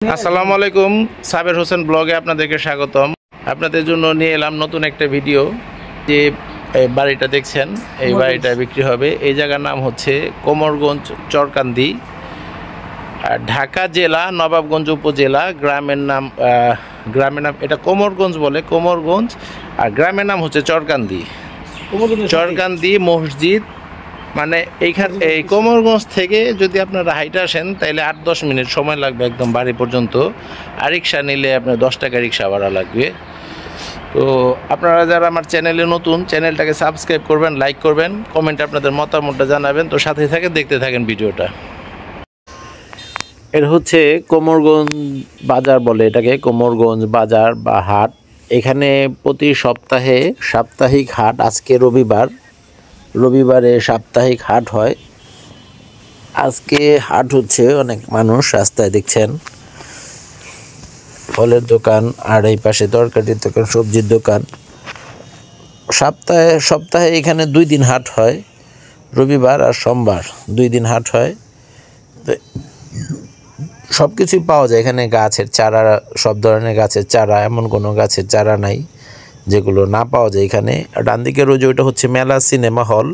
আসসালামু আলাইকুম, সাবের হোসেন ব্লগে আপনাদেরকে স্বাগতম। আপনাদের জন্য নিয়ে এলাম নতুন একটা ভিডিও। যে বাড়িটা দেখছেন, এই বাড়িটা বিক্রি হবে। এই জায়গার নাম হচ্ছে কোমরগঞ্জ চরকান্দি, ঢাকা জেলা নবাবগঞ্জ উপজেলা। গ্রামের নাম এটা কোমরগঞ্জ বলে, কোমরগঞ্জ। আর গ্রামের নাম হচ্ছে চরকান্দি। চরকান্দি মসজিদ মানে এই কোমরগঞ্জ থেকে যদি আপনারা হাইটে আসেন তাহলে 8-10 মিনিট সময় লাগবে একদম বাড়ি পর্যন্ত। আর রিক্সা নিলে আপনার 10 টাকা রিক্সা ভাড়া লাগবে। তো আপনারা যারা আমার চ্যানেলে নতুন, চ্যানেলটাকে সাবস্ক্রাইব করবেন, লাইক করবেন, কমেন্টে আপনাদের মতামতটা জানাবেন। তো সাথে থাকেন, দেখতে থাকেন ভিডিওটা। এটা হচ্ছে কোমরগঞ্জ বাজার বলে এটাকে, কোমরগঞ্জ বাজার বা হাট। এখানে প্রতি সপ্তাহে সাপ্তাহিক হাট। আজকে রবিবারে সাপ্তাহিক হাট হয়। আজকে হাট হচ্ছে, অনেক মানুষ রাস্তায় দেখছেন। ফলের দোকান, আর এই পাশে তরকারির দোকান, সবজির দোকান। সপ্তাহে এখানে 2 দিন হাট হয়, রবিবার আর সোমবার 2 দিন হাট হয়। তো সব কিছুই পাওয়া যায় এখানে। গাছের চারা, সব ধরনের গাছের চারা, এমন কোনো গাছের চারা নাই যেগুলো না পাওয়া যায় এখানে। ডান দিকের ওই যে ওইটা হচ্ছে মেলা সিনেমা হল,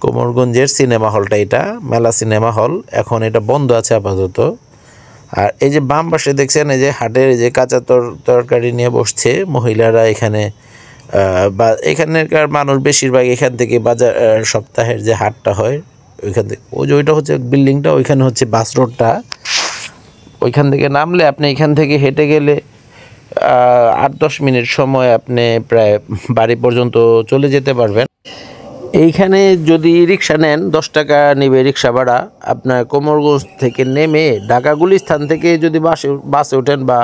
কোমরগঞ্জের সিনেমা হলটা। এটা মেলা সিনেমা হল, এখন এটা বন্ধ আছে আপাতত। আর এই যে বাম পাশে দেখছেন, এই যে হাটের যে কাঁচা তরকারি নিয়ে বসছে মহিলারা এখানে। বা এখানকার মানুষ বেশিরভাগ এখান থেকে বাজার, সপ্তাহের যে হাটটা হয় ওইখান থেকে। ওই যে ওইটা হচ্ছে বিল্ডিংটা, ওইখানে হচ্ছে বাস রোডটা। ওইখান থেকে নামলে আপনি এখান থেকে হেঁটে গেলে 8-10 মিনিট সময় আপনি প্রায় বাড়ি পর্যন্ত চলে যেতে পারবেন। এইখানে যদি রিক্সা নেন 10 টাকা নেবে রিক্সা ভাড়া। আপনার কোমরগঞ্জ থেকে নেমে ঢাকা গুলিস্তান থেকে যদি বাসে ওঠেন, বা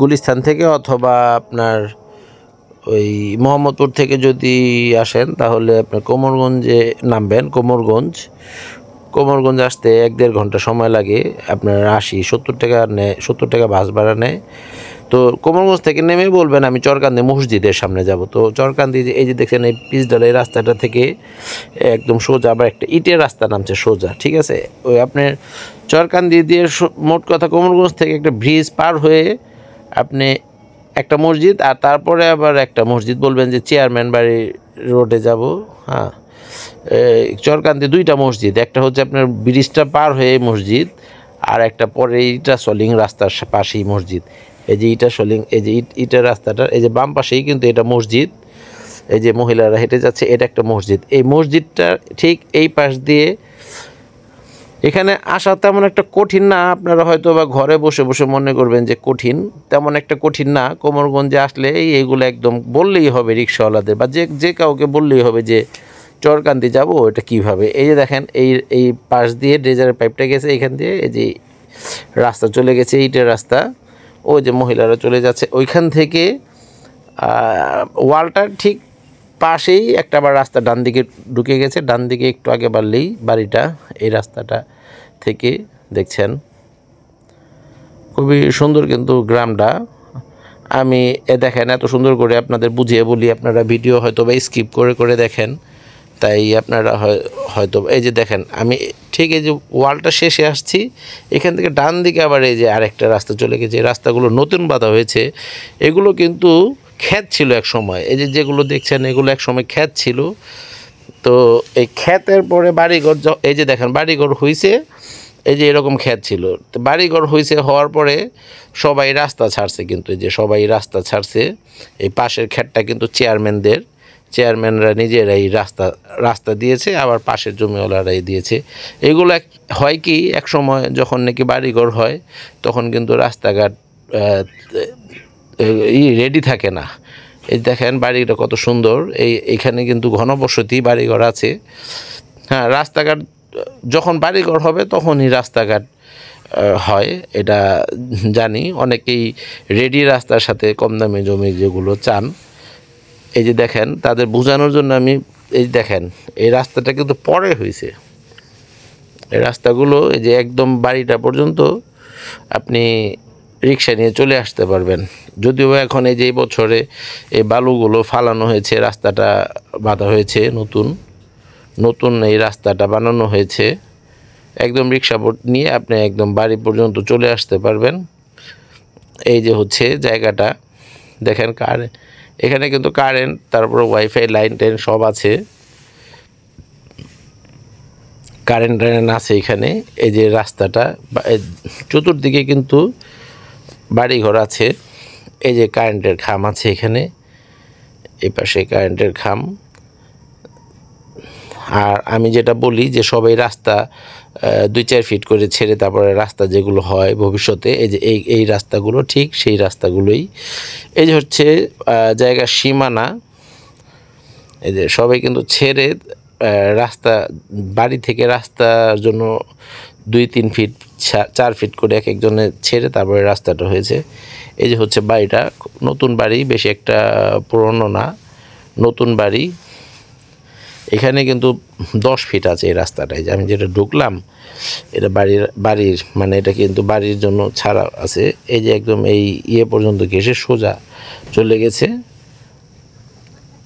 গুলিস্তান থেকে, অথবা আপনার ওই মোহাম্মদপুর থেকে যদি আসেন, তাহলে আপনার কোমরগঞ্জে নামবেন। কোমরগঞ্জ আসতে 1-1.5 ঘন্টা সময় লাগে। আপনার 80-70 টাকা নেয়, 70 টাকা বাস ভাড়া নেয়। তো কোমরগঞ্জ থেকে নেমে বলবেন আমি চরকান্দি মসজিদের সামনে যাব। তো চরকান্দি এই যে দেখছেন, এই পিচডালা, এই রাস্তাটা থেকে একদম সোজা আবার একটা ইটের রাস্তা নামছে সোজা, ঠিক আছে। ওই আপনার চরকান্দি দিয়ে মোট কথা কোমরগঞ্জ থেকে একটা ব্রিজ পার হয়ে আপনি একটা মসজিদ, আর তারপরে আবার একটা মসজিদ বলবেন যে চেয়ারম্যান বাড়ি রোডে যাব। হ্যাঁ, চরকান্দি 2টা মসজিদ, একটা হচ্ছে আপনার ব্রিজটা পার হয়ে মসজিদ, আর একটা পরে ইটা সলিং রাস্তার পাশেই মসজিদ। এই যে ইটা সলিং, এই যে ইটের রাস্তাটা, এই যে বাম পাশেই কিন্তু এটা মসজিদ। এই যে মহিলারা হেঁটে যাচ্ছে, এটা একটা মসজিদ। এই মসজিদটা ঠিক এই পাশ দিয়ে। এখানে আসা তেমন একটা কঠিন না। আপনারা হয়তো বা ঘরে বসে বসে মনে করবেন যে কঠিন, তেমন একটা কঠিন না। কোমরগঞ্জে আসলে এইগুলো একদম বললেই হবে রিক্সাওয়ালাদের, বা যে কাউকে বললেই হবে যে চরকান্দি যাব, এটা কিভাবে। এই যে দেখেন, এই পাশ দিয়ে ড্রেজারের পাইপটা গেছে, এখান দিয়ে এই যে রাস্তা চলে গেছে, ইটের রাস্তা। ওই যে মহিলারা চলে যাচ্ছে ওইখান থেকে। ওয়ালটার ঠিক পাশেই একটা আবার রাস্তা ডান দিকে ঢুকে গেছে। ডান দিকে একটু আগে বাড়লেই বাড়িটা। এই রাস্তাটা থেকে দেখছেন, খুবই সুন্দর কিন্তু গ্রামটা। আমি দেখেন এত সুন্দর করে আপনাদের বুঝিয়ে বলি, আপনারা ভিডিও হয়তো বা স্কিপ করে দেখেন, তাই আপনারা হয়তো এই যে দেখেন, আমি ঠিক এই যে ওয়ালটা শেষে আসছি, এখান থেকে ডান দিকে আবার এই যে আরেকটা রাস্তা চলে গেছে। এই রাস্তাগুলো নতুন বাঁধা হয়েছে। এগুলো কিন্তু ক্ষেত ছিল এক সময়। এই যে যেগুলো দেখছেন, এগুলো এক সময় ক্ষেত ছিল। তো এই ক্ষেতের পরে বাড়িঘর, এই যে দেখেন বাড়িঘর হয়েছে, এই যে এরকম ক্ষেত ছিল। তো বাড়িঘর হয়েছে, হওয়ার পরে সবাই রাস্তা ছাড়ছে, কিন্তু এই যে সবাই রাস্তা ছাড়ছে। এই পাশের ক্ষেতটা কিন্তু চেয়ারম্যানরা নিজেরাই রাস্তা দিয়েছে, আবার পাশের জমিওয়ালারাই দিয়েছে। এগুলো হয় কি, এক সময় যখন নাকি বাড়িঘর হয়, তখন কিন্তু রাস্তাঘাট রেডি থাকে না। এই দেখেন বাড়িটা কত সুন্দর। এইখানে কিন্তু ঘনবসতি বাড়িঘর আছে। হ্যাঁ, রাস্তাঘাট যখন বাড়িঘর হবে তখনই রাস্তাঘাট হয়, এটা জানি। অনেকেই রেডি রাস্তার সাথে কম দামি জমি যেগুলো চান। এই যে দেখেন, তাদের বোঝানোর জন্য আমি, এই দেখেন এই রাস্তাটা কিন্তু পরে হয়েছে। এই রাস্তাগুলো এই যে একদম বাড়িটা পর্যন্ত আপনি রিক্সা নিয়ে চলে আসতে পারবেন। যদিও এখন এই যে বছরে এই বালুগুলো ফালানো হয়েছে, রাস্তাটা বাঁধা হয়েছে, নতুন এই রাস্তাটা বানানো হয়েছে। একদম রিক্সা নিয়ে আপনি একদম বাড়ি পর্যন্ত চলে আসতে পারবেন। এই যে হচ্ছে জায়গাটা দেখেন, এখানে কিন্তু কারেন্ট, তারপরে ওয়াইফাই লাইন টাইন সব আছে, কারেন্ট টারেন্ট আছে এখানে। এই যে রাস্তাটা, চতুর্দিকে কিন্তু বাড়িঘর আছে। এই যে কারেন্টের খাম আছে এখানে, এই পাশে কারেন্টের খাম। আর আমি যেটা বলি যে সবাই রাস্তা 2-4 ফিট করে ছেড়ে তারপরে রাস্তা যেগুলো হয় ভবিষ্যতে, এই যে এই রাস্তাগুলো ঠিক সেই রাস্তাগুলোই। এই যে হচ্ছে জায়গার সীমানা। এই যে সবাই কিন্তু ছেড়ে রাস্তা, বাড়ি থেকে রাস্তার জন্য 2-3 ফিট 4 ফিট করে এক একজনে ছেড়ে তারপরে রাস্তাটা হয়েছে। এই যে হচ্ছে বাড়িটা, নতুন বাড়ি, বেশি একটা পুরনো না, নতুন বাড়ি। এখানে কিন্তু 10 ফিট আছে এই রাস্তাটায়, যে আমি যেটা ঢুকলাম এটা বাড়ির মানে এটা কিন্তু বাড়ির জন্য ছাড়া আছে। এই যে একদম এই পর্যন্ত ঘেসে সোজা চলে গেছে।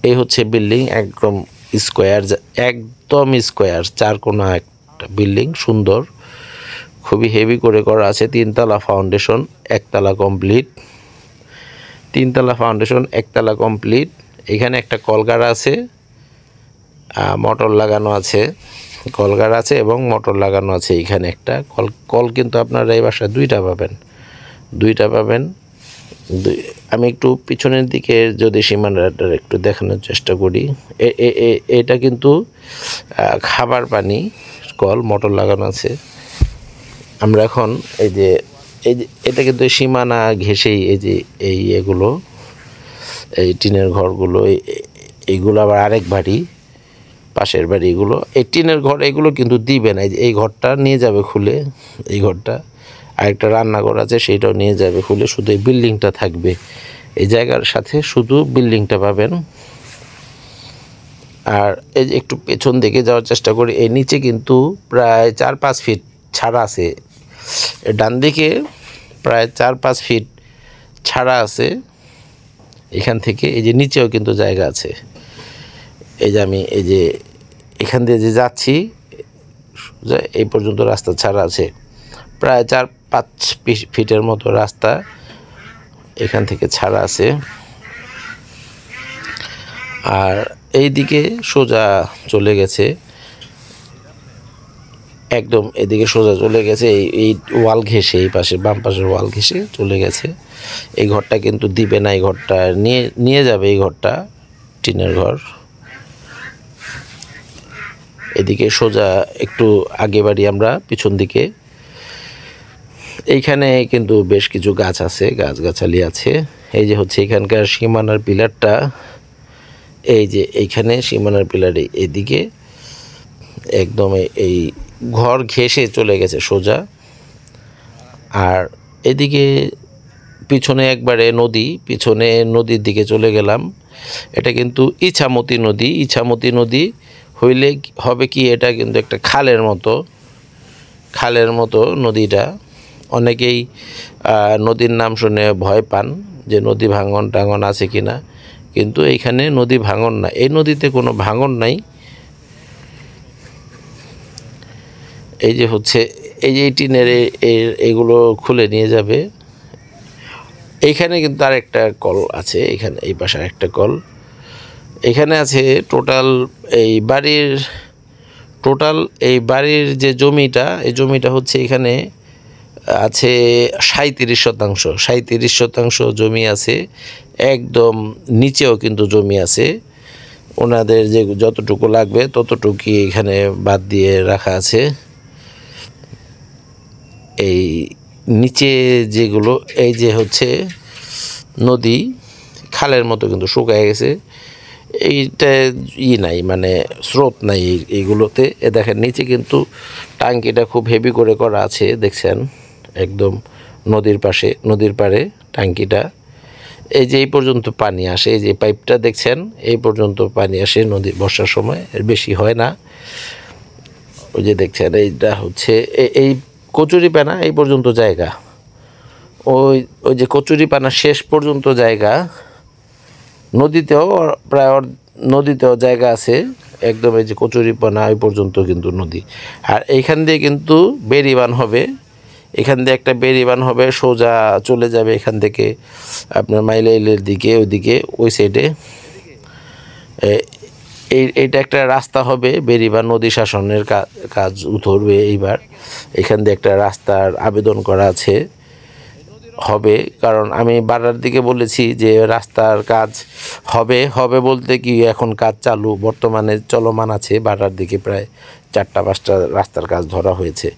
এই হচ্ছে বিল্ডিং, একদম স্কোয়ার, একদম স্কোয়ার, 4 কোণা একটা বিল্ডিং, সুন্দর, খুবই হেভি করে করা আছে। 3 তলা ফাউন্ডেশন, 1 তলা কমপ্লিট, 3 তলা ফাউন্ডেশন, 1 তলা কমপ্লিট। এখানে একটা কলগাড়া আছে, মোটর লাগানো আছে, কলগাড়া আছে এবং মোটর লাগানো আছে। এখানে একটা কল কিন্তু আপনারা এই বাসায় 2টা পাবেন, 2টা পাবেন। আমি একটু পিছনের দিকে যদি সীমানাটা একটু দেখানোর চেষ্টা করি, এটা কিন্তু খাবার পানি কল, মোটর লাগানো আছে। আমরা এখন এই যে এটা কিন্তু সীমানা ঘেঁষেই এই যে এগুলো, এই টিনের ঘরগুলো, এইগুলো আবার আরেক বাড়ি, পাশের বাড়ি এগুলো। এই টিনের ঘর এগুলো কিন্তু দিবে না, এই ঘরটা নিয়ে যাবে খুলে, এই ঘরটা। আরেকটা রান্নাঘর আছে, সেইটাও নিয়ে যাবে খুলে, শুধু এই বিল্ডিংটা থাকবে। এই জায়গার সাথে শুধু বিল্ডিংটা পাবেন। আর এই যে একটু পেছন দিকে যাওয়ার চেষ্টা করি, এই নিচে কিন্তু প্রায় 4-5 ফিট ছাড়া আছে, ডান দিকে প্রায় 4-5 ফিট ছাড়া আছে এখান থেকে। এই যে নিচেও কিন্তু জায়গা আছে। এই যে আমি এই যে এখান দিয়ে যে যাচ্ছি এই পর্যন্ত রাস্তা ছাড়া আছে, প্রায় 4-5 ফিটের মতো রাস্তা এখান থেকে ছাড়া আছে। আর এই দিকে সোজা চলে গেছে, একদম এদিকে সোজা চলে গেছে, এই ওয়াল ঘেঁষে, এই পাশে বাম পাশের ওয়াল ঘেঁষে চলে গেছে। এই ঘরটা কিন্তু দিবে না, এই ঘরটা নিয়ে যাবে, এই ঘরটা টিনের ঘর। এদিকে সোজা একটু আগে বাড়ি আমরা পিছন দিকে, এইখানে কিন্তু বেশ কিছু গাছ আছে, গাছগাছালি আছে। এই যে হচ্ছে এখানকার সীমানার পিলারটা, এই যে এইখানে সীমানার পিলারে এদিকে একদম এই ঘর ঘেঁষে চলে গেছে সোজা। আর এদিকে পিছনে একবারে নদী, পিছনে নদীর দিকে চলে গেলাম। এটা কিন্তু ইছামতি নদী। ইছামতি নদী হইলে হবে কি, এটা কিন্তু একটা খালের মতো নদীটা। অনেকেই নদীর নাম শুনে ভয় পান যে নদী ভাঙন টাঙন আছে কিনা, কিন্তু এইখানে নদী ভাঙন না, এই নদীতে কোনো ভাঙন নাই। এই যে হচ্ছে এই যে টিনের এগুলো খুলে নিয়ে যাবে। এইখানে কিন্তু আরেকটা কল আছে, এখানে এই পাশে আরেকটা কল। এখানে আছে টোটাল এই বাড়ির যে জমিটা, এই জমিটা হচ্ছে এখানে আছে 37% জমি আছে। একদম নিচেও কিন্তু জমি আছে, ওনাদের যে যতটুকু লাগবে ততটুকুই এখানে বাদ দিয়ে রাখা আছে। এই নিচে যেগুলো, এই যে হচ্ছে নদী, খালের মতো কিন্তু শুকায় গেছে, এইটা নাই, মানে স্রোত নাই এইগুলোতে। দেখেন নিচে কিন্তু টাঙ্কিটা খুব হেভি করে করা আছে, দেখছেন, একদম নদীর পাড়ে টাঙ্কিটা। এই যে এই পর্যন্ত পানি আসে, এই যে পাইপটা দেখছেন, এই পর্যন্ত পানি আসে নদী বর্ষার সময়, এর বেশি হয় না। ওই যে দেখছেন এইটা হচ্ছে এই কচুরিপানা এই পর্যন্ত জায়গা, ওই যে কচুরিপানা শেষ পর্যন্ত জায়গা। নদীতেও প্রায় নদীতেও জায়গা আছে, একদম এই যে কচুরিপানা ওই পর্যন্ত কিন্তু নদী। আর এইখান দিয়ে কিন্তু বেড়িবাঁধ হবে, এখান দিয়ে একটা বেড়িবাঁধ হবে, সোজা চলে যাবে এখান থেকে আপনার মাইলাইলের দিকে, ওইদিকে ওই সাইডে এইটা একটা রাস্তা হবে। বেড়িবাঁধ নদী শাসনের কাজ ধরবে এইবার। এখান দিয়ে একটা রাস্তার আবেদন করা আছে, হবে। কারণ আমি বাড়ার দিকে বলেছি যে রাস্তার কাজ হবে, হবে বলতে কি এখন কাজ চালু বর্তমানে চলমান আছে। বাড়ার দিকে প্রায় 4-5টা রাস্তার কাজ ধরা হয়েছে,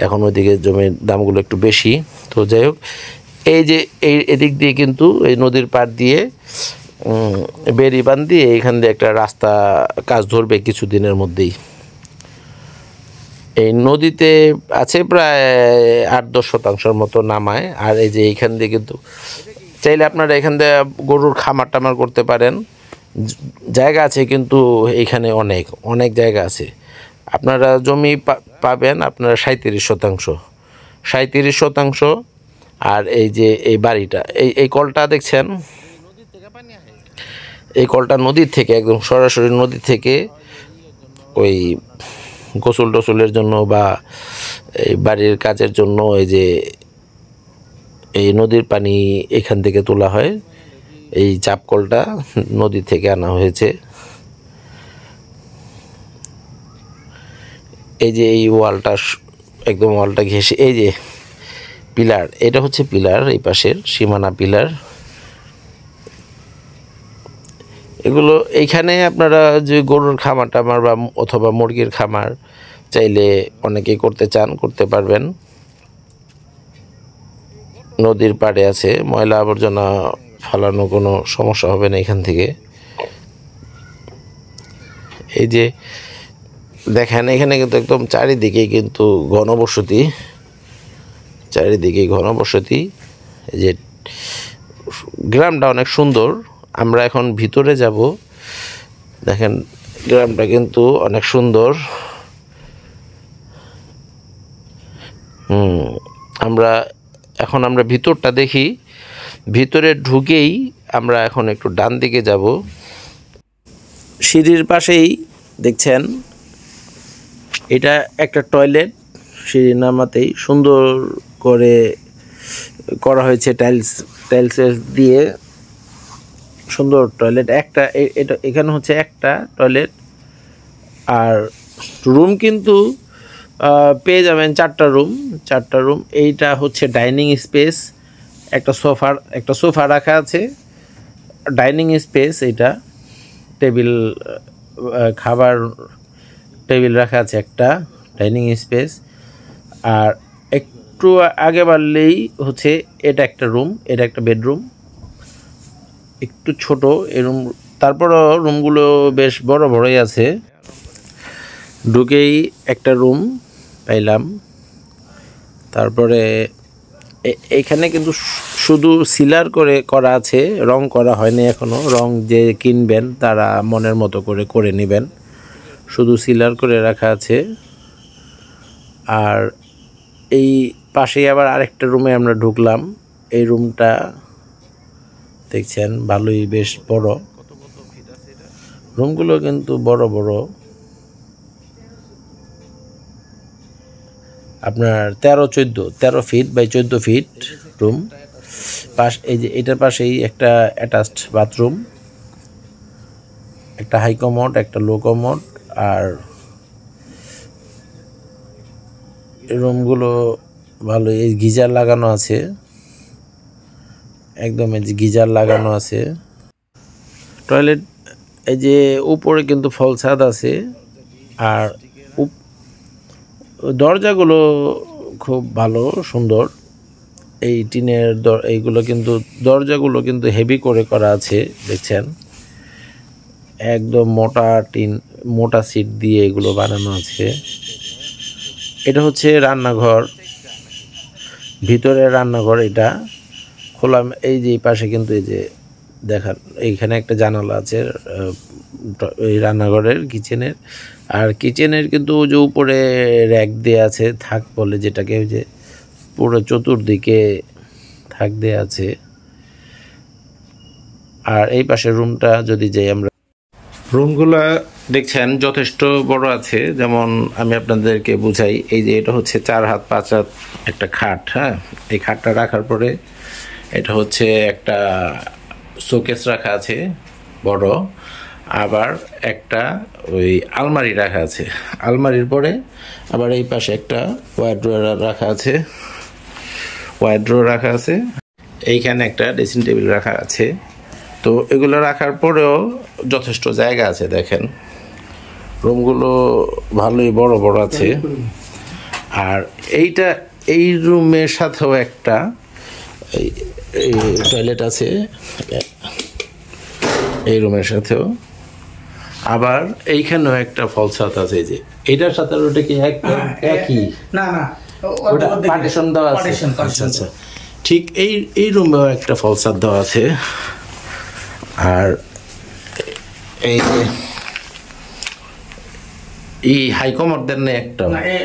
এখন ওইদিকে জমির দামগুলো একটু বেশি। তো যাই হোক, এই যে এদিক দিয়ে কিন্তু এই নদীর পাড় দিয়ে বেড়িবাঁধ দিয়ে এইখান দিয়ে একটা রাস্তা কাজ ধরবে কিছুদিনের মধ্যেই। এই নদীতে আছে প্রায় 8-10% মতো নামায়। আর এই যে এইখান দিয়ে কিন্তু চাইলে আপনারা এখান দিয়ে গরুর খামার টামার করতে পারেন, জায়গা আছে কিন্তু এইখানে অনেক অনেক জায়গা আছে। আপনারা জমি পাবেন আপনারা 37%। আর এই যে এই বাড়িটা, এই কলটা দেখছেন, এই কলটা নদীর থেকে একদম সরাসরি নদী থেকে ওই গোসল টোসলের জন্য বা এই বাড়ির কাজের জন্য এই যে এই নদীর পানি এখান থেকে তোলা হয়। এই চাপকলটা নদী থেকে আনা হয়েছে। এই যে এই ওয়ালটা, একদম ওয়ালটা ঘেঁষে এই যে পিলার, এটা হচ্ছে পিলার, এই পাশের সীমানা পিলার। এগুলো এইখানে আপনারা যে গরুর খামার টামার বা অথবা মুরগির খামার চাইলে অনেকেই করতে চান, করতে পারবেন। নদীর পাড়ে আছে, ময়লা আবর্জনা ফালানো কোনো সমস্যা হবে না এখান থেকে। এই যে দেখেন এখানে কিন্তু একদম চারিদিকে কিন্তু ঘনবসতি, চারিদিকে ঘনবসতি। এই যে গ্রামটা অনেক সুন্দর। আমরা এখন ভিতরে যাব, দেখেন গ্রামটা কিন্তু অনেক সুন্দর। আমরা ভিতরটা দেখি। ভিতরে ঢুকেই আমরা এখন একটু ডান দিকে যাব। সিঁড়ির পাশেই দেখছেন এটা একটা টয়লেট, সিঁড়ি নামাতেই সুন্দর করে করা হয়েছে, টাইলস দিয়ে সুন্দর টয়লেট। একটা এটা এখানে হচ্ছে একটা টয়লেট। আর রুম কিন্তু পেয়ে যাবেন 4টা রুম। এইটা হচ্ছে ডাইনিং স্পেস, একটা সোফা রাখা আছে, ডাইনিং স্পেস। এটা টেবিল, খাবার টেবিল রাখা আছে, একটা ডাইনিং স্পেস। আর একটু আগে বাড়লেই হচ্ছে এটা একটা রুম, এটা একটা বেডরুম, একটু ছোট এই রুম। তারপরও রুমগুলো বেশ বড় বড়ই আছে। ঢুকেই একটা রুম পাইলাম। তারপরে এইখানে কিন্তু শুধু সিলার করা আছে, রং করা হয়নি এখনো। রং যে কিনবেন তারা মনের মতো করে নেবেন, শুধু সিলার করে রাখা আছে। আর এই পাশেই আবার আরেকটা রুমে আমরা ঢুকলাম। এই রুমটা দেখছেন ভালোই বেশ বড়, রুমগুলো কিন্তু বড় বড়। আপনার 13 ফিট বাই 14 ফিট রুম। এই যে এটার পাশেই একটা অ্যাটাচড বাথরুম, একটা হাই কমোড, একটা লো কমোড। আর রুমগুলো ভালো, এই গিজার লাগানো আছে, একদম এই যে গিজার লাগানো আছে। টয়লেট এই যে উপরে কিন্তু ফল ছাদ আছে। আর দরজাগুলো খুব ভালো সুন্দর, এই টিনের এইগুলো কিন্তু দরজাগুলো কিন্তু হেভি করে করা আছে, দেখছেন একদম মোটা সিট দিয়ে এগুলো বানানো আছে। এটা হচ্ছে রান্নাঘর, ভিতরে রান্নাঘর। এটা খোলা, এই যে পাশে কিন্তু এই যে দেখান এইখানে একটা জানালা আছে এই রান্নাঘরের, কিচেনের। আর কিচেনের কিন্তু যে উপরে র্যাক দেওয়া আছে, থাক বলে যেটাকে, ওই যে পুরো চতুর্দিকে থাক দেওয়া আছে। আর এই পাশে রুমটা যদি যাই আমরা, রুমগুলো দেখছেন যথেষ্ট বড় আছে, যেমন আমি আপনাদেরকে বুঝাই। এই যে এটা হচ্ছে 4 হাত 5 হাত একটা খাট, হ্যাঁ। এই খাটটা রাখার পরে এটা হচ্ছে একটা শোকেস রাখা আছে বড়, আবার একটা ওই আলমারি রাখা আছে। আলমারির পরে আবার এই পাশে একটা ওয়ার্ড্রয়ার রাখা আছে, এইখানে একটা ড্রেসিং টেবিল রাখা আছে। তো এগুলো রাখার পরেও যথেষ্ট জায়গা আছে। দেখেন রুমগুলো ভালোই বড় বড় আছে। আর এই রুমের সাথেও একটা টয়লেট আছে, এই রুমের সাথেও। আবার এইখানেও একটা ফলসাত আছে। এই যে এইটার সাথে ওটা কি একই? না না, ওটা পার্টিশন দেওয়া আছে। আচ্ছা, ঠিক এই রুমেও একটা ফলসাত দেওয়া আছে। আর এই হাইকমোড দেন না একটা?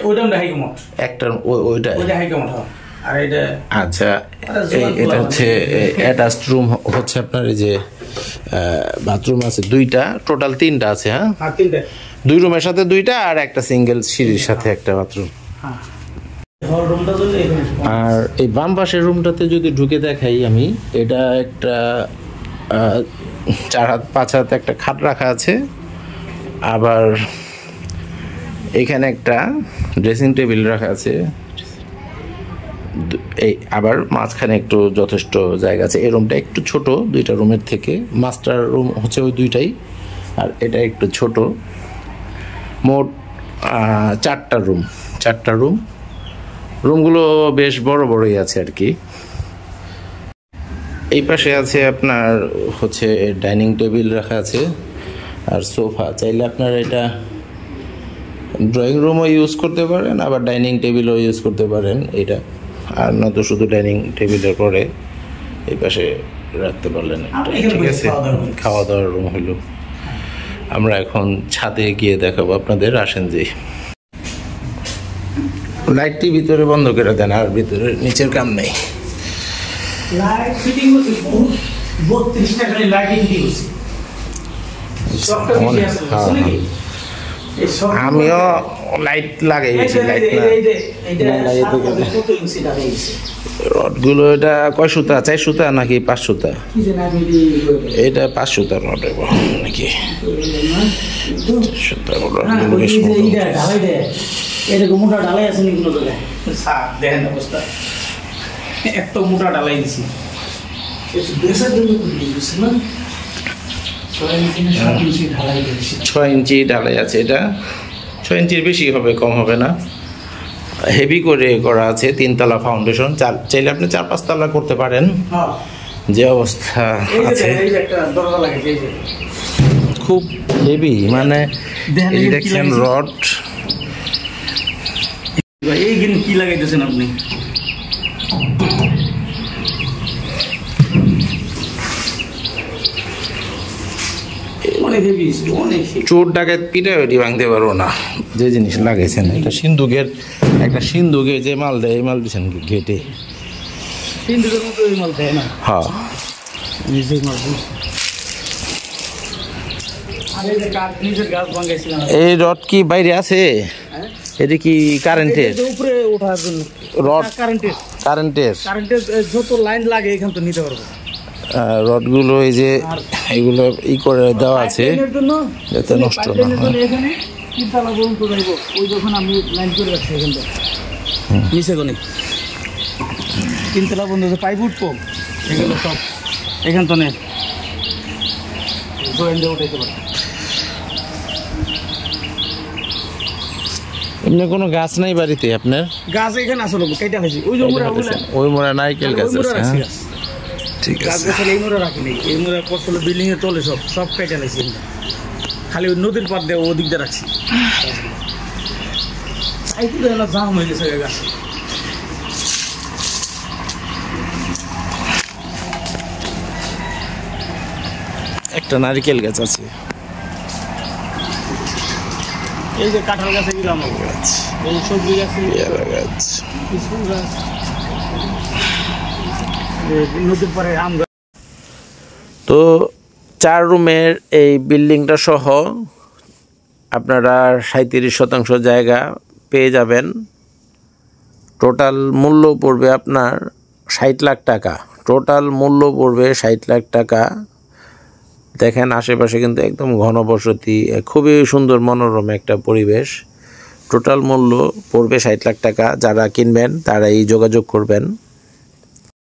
ওইটা হাইকমোড, একটা ওইটা হাইকমোড। আর এটা আচ্ছা, এটা হচ্ছে অ্যাটাচড রুম হচ্ছে আপনার। এই যে বাথরুম আছে দুইটা, টোটাল 3টা আছে। হ্যাঁ, 3টা, 2 রুমের সাথে 2টা আর একটা সিঙ্গেল সিঁড়ির সাথে একটা বাথরুম। আর এই বাম পাশের রুমটাতে যদি ঢুকে দেখাই আমি, এটা একটা 4 হাত 5 হাত একটা খাট রাখা আছে। আবার এখানে একটা ড্রেসিং টেবিল রাখা আছে। এই আবার মাঝখানে একটু যথেষ্ট জায়গা আছে। এই রুমটা একটু ছোট 2টা রুমের থেকে। মাস্টার রুম হচ্ছে ওই 2টাই, আর এটা একটু ছোট। মোট 4টা রুম। রুমগুলো বেশ বড় বড়ই আছে আর কি। এই পাশে আছে আপনার হচ্ছে ডাইনিং টেবিল রাখা আছে আর সোফা। চাইলে আপনার এটা ড্রয়িং রুমও ইউজ করতে পারেন, আবার ডাইনিং টেবিলও ইউজ করতে পারেন এটা। আর না তো শুধু ডাইনিং টেবিলের পরে এই পাশে রাখতে পারলেন একটা। ঠিক আছে, খাওয়া দাওয়ার রুম হইল। আমরা এখন ছাদে গিয়ে দেখাবো আপনাদের। আসেন যে লাইটটি ভিতরে বন্ধ করে দেন, আর ভিতরে নিচের কাম নেই। লাইট ফিটিং হচ্ছে 32 টাকা লাইট ফিটিং হচ্ছে। সবটা বেশি আছে নাকি? আমিও লাইট লাগাই, বেশি লাইট না। রডগুলো এটা কয় সুতা? 4 সুতা নাকি 5 সুতা? এটা 5 সুতার রড নাকি? এরকম মোটা ঢালাই আছে নাকি? দেখেন অবস্থা, এত মোটা ঢালাই দিছি। 6 ইঞ্চি ঢালাই আছে। এটা 6 ইঞ্চির বেশি হবে, কম হবে না। হেভি করে করা আছে, 3 তলা ফাউন্ডেশন। চাইলে আপনি 4-5 তলা করতে পারেন, যে অবস্থা আছে। খুব হেভি, মানে দেখছেন রড। এইখানে কি লাগাইতেছেন আপনি? চোর ডাকাত পিঠে ওইটি ভাঙতে পারবো না, যে জিনিস লাগাইছেন। একটা সিন্ধুকের যে মাল দেয়, এই মাল দিচ্ছেন ঘেটে। সিন্ধুকের মতো এই মাল দেয় না? হ্যাঁ, এই রড কি বাইরে আছে? এটা কি কারেন্টের? উপরে ওঠার জন্য রড কারেন্টের যত লাইন লাগে এখান তো নিতে পারবো। রডগুলো এই যে এগুলো করে দেওয়া আছে যাতে নষ্ট না হয়। এখানে 3 তলা পর্যন্ত যাইব। ওই যখন আমি লাইন করে রাখছি এখান থেকে নিচে কোনে 3 তলা পর্যন্ত পাইপ উঠবো, এগুলো সব এখান তো নেই উঠাইতে পারে। এমনি কোনো গাছ নাই বাড়িতে আপনার? গাছ এখানে আসলে কেটে ফেলেছি। ওই মোড়া নারকেল গাছ আছে। ঠিক আছে, এই মোড়া রাখিনি। এই মোড়া কতল বিল্ডিং এর তলে সব কেটে ফেলেছি। খালি ওই নদীর পার দিয়ে ওদিক দিয়ে রাখছি। জাম হয়ে গেছে গাছ। একটা নারকেল গাছ আছে। এই যে কাঁঠাল গাছে গেলাম গাছ, এই সবজি গাছে গাছ, তো 4 রুমের এই বিল্ডিংটা সহ আপনারা 37% জায়গা পেয়ে যাবেন। টোটাল মূল্য পড়বে আপনার 60 লাখ টাকা। টোটাল মূল্য পড়বে 60 লাখ টাকা। দেখেন আশেপাশে কিন্তু একদম ঘনবসতি, খুবই সুন্দর মনোরম একটা পরিবেশ। টোটাল মূল্য পড়বে 60 লাখ টাকা। যারা কিনবেন তারাই যোগাযোগ করবেন।